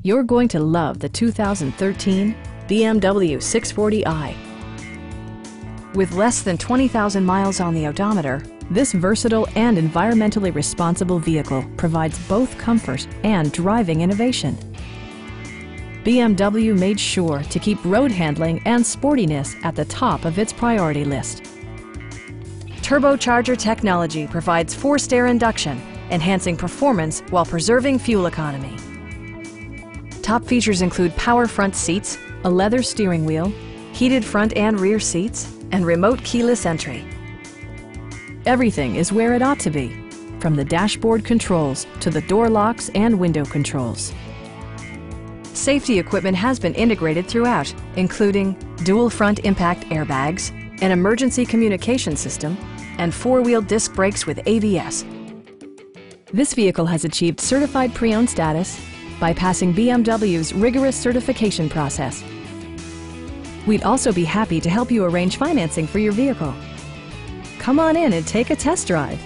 You're going to love the 2013 BMW 640i. With less than 20,000 miles on the odometer, this versatile and environmentally responsible vehicle provides both comfort and driving innovation. BMW made sure to keep road handling and sportiness at the top of its priority list. Turbocharger technology provides forced air induction, enhancing performance while preserving fuel economy. Top features include power front seats, a leather steering wheel, heated front and rear seats, and remote keyless entry. Everything is where it ought to be, from the dashboard controls to the door locks and window controls. Safety equipment has been integrated throughout, including dual front impact airbags, an emergency communication system, and four-wheel disc brakes with ABS. This vehicle has achieved certified pre-owned status by passing BMW's rigorous certification process. We'd also be happy to help you arrange financing for your vehicle. Come on in and take a test drive.